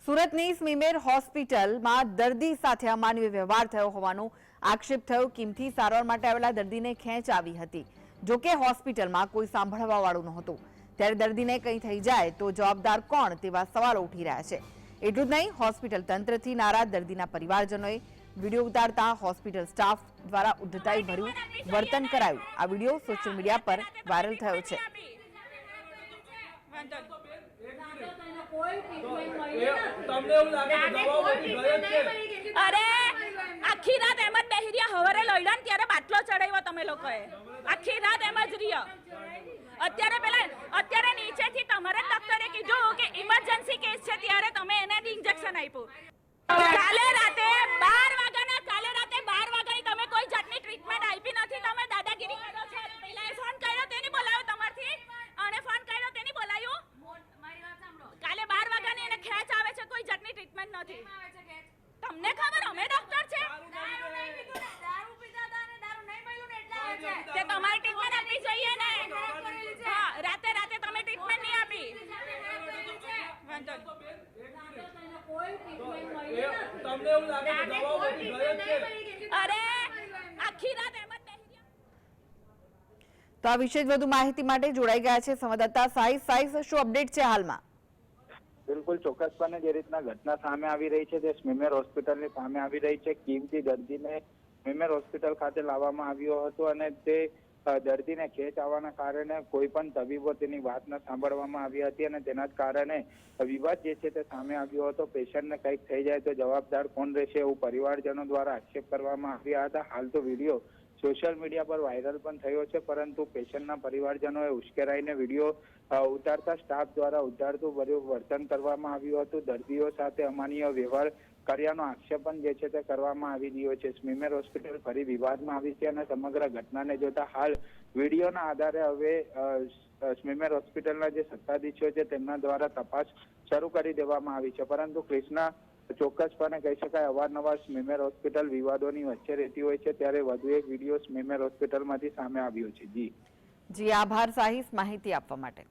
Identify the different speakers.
Speaker 1: સુરતની સ્મીમેર હોસ્પિટલમાં દર્દી સાથે અમાનવીય વ્યવહાર થયો હોવાનો આક્ષેપ થયો। કિમથી સારવાર માટે આવેલા દર્દીને ખેંચ આવી હતી। જોકે હોસ્પિટલમાં કોઈ સાંભળવાવાળું નહોતું, ત્યારે દર્દીને કંઈ થઈ જાય તો જવાબદાર કોણ તેવા સવાલો ઉઠી રહ્યા છે। એટલું જ નહીં, હોસ્પિટલ તંત્રથી નારાજ દર્દીના પરિવારજનોએ વિડીયો ઉતારતા હોસ્પિટલ સ્ટાફ દ્વારા ઉદ્ધતાઈભર્યું વર્તન કરાયું। આ વિડીયો સોશિયલ મીડિયા પર વાયરલ થયો છે।
Speaker 2: અરે આખી રાત એમ જ બેહી રહ્યા, હવારે લઈડા ને ત્યારે બાટલો ચડાવ્યો તમે લોકોએ, આખી રાત એમ જ રહ્યા। અત્યારે નીચેથી તમારે ડોક્ટરે કીધું કે ઇમરજન્સી કેસ છે, ત્યારે તમે એને ઇન્જેક્શન આપ્યું। કાલે રાતે 12 વાગ્યાની તમે કોઈ જાતની ટ્રીટમેન્ટ આપી નથી। તમે દાદાગીરી કરો છો। પહેલા ફોન કર્યો તેની બોલાવ્યો તમારથી, અને ફોન કર્યો તેની બોલાવ્યું। કાલે 12 વાગ્યાની એને ખેંચ આવે છે, કોઈ જાતની ટ્રીટમેન્ટ નથી। તમને ખબર અમે ડોક્ટર છે? તે તમારી ટ્રીટમેન્ટ આપવી જોઈએ ને। હા, રાતે તમે ટ્રીટમેન્ટ નહીં આપી। અરે આખી રાત એમ જ બેહી રહ્યા।
Speaker 1: તો આ વિશે વધુ માહિતી માટે જોડાઈ ગયા છે સંવાદદાતા સાઈસ। શું અપડેટ છે હાલમાં?
Speaker 3: બિલકુલ ચોક્કસપણે જે રીતના ઘટના સામે આવી રહી છે તે સ્મીમેર હોસ્પિટલની સામે આવી રહી છે। કિમથી દર્દીને સ્મીમેર હોસ્પિટલ ખાતે લાવવામાં આવ્યો હતો અને તે દર્દીને ખેંચ આવવાના કારણે કોઈ પણ તબીબો તેની વાત ન સાંભળવામાં આવી હતી અને તેના જ કારણે વિવાદ જે છે તે સામે આવ્યો હતો। પેશન્ટને કંઈક થઈ જાય તો જવાબદાર કોણ રહેશે એવું પરિવારજનો દ્વારા આક્ષેપ કરવામાં આવ્યા હતા। હાલ તો વિડીયો સોશિયલ મીડિયા પર વાયરલ પણ થયો છે, પરંતુ પેશન્ટના પરિવારજનોએ ઉશ્કેરાઈને વિડીયો ઉતારતા સ્ટાફ દ્વારા ઉદ્ધારતું વર્તન કરવામાં આવ્યું હતું। દર્દીઓ સાથે અમાનવીય વ્યવહાર કર્યાનો આક્ષેપ પણ જે છે તે કરવામાં આવી રહ્યો છે। સ્મીમેર હોસ્પિટલ ફરી વિવાદમાં આવી છે અને સમગ્ર ઘટનાને જોતા હાલ વિડીયોના આધારે હવે સ્મીમેર હોસ્પિટલના જે સત્તાધીશો છે તેમના દ્વારા તપાસ શરૂ કરી દેવામાં આવી છે। પરંતુ કૃષ્ણા, ચોક્કસપણે કહી શકાય અવારનવાર સ્મીમેર હોસ્પિટલ વિવાદોની વચ્ચે રહેતી હોય છે, ત્યારે વધુ એક વિડીયો સ્મીમેર હોસ્પિટલમાંથી સામે આવ્યો છે। જી,
Speaker 1: આભાર સાહિસ માહિતી આપવા માટે।